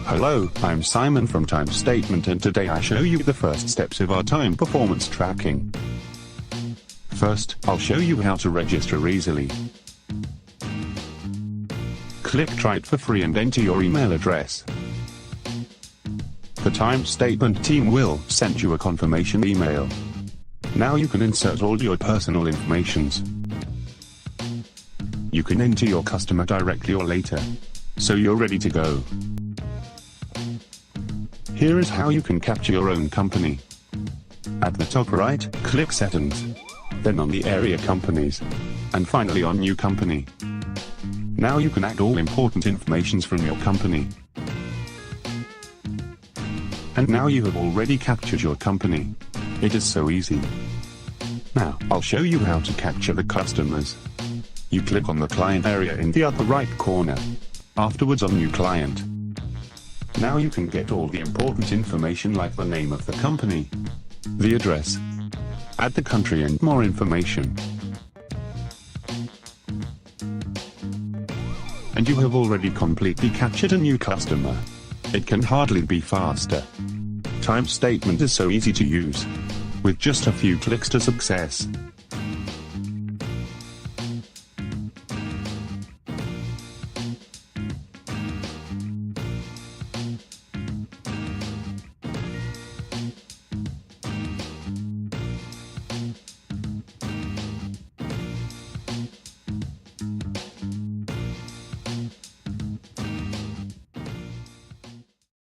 Hello, I'm Simon from TimeStatement, and today I show you the first steps of our time performance tracking. First, I'll show you how to register easily. Click Try it for free and enter your email address. The TimeStatement team will send you a confirmation email. Now you can insert all your personal informations. You can enter your customer directly or later, so you're ready to go. Here is how you can capture your own company. At the top right, click Settings, then on the area Companies, and finally on New Company. Now you can add all important information from your company. And now you have already captured your company. It is so easy. Now, I'll show you how to capture the customers. You click on the client area in the upper right corner. Afterwards on New Client. Now you can get all the important information like the name of the company, the address, add the country and more information. And you have already completely captured a new customer. It can hardly be faster. TimeStatement is so easy to use. With just a few clicks to success.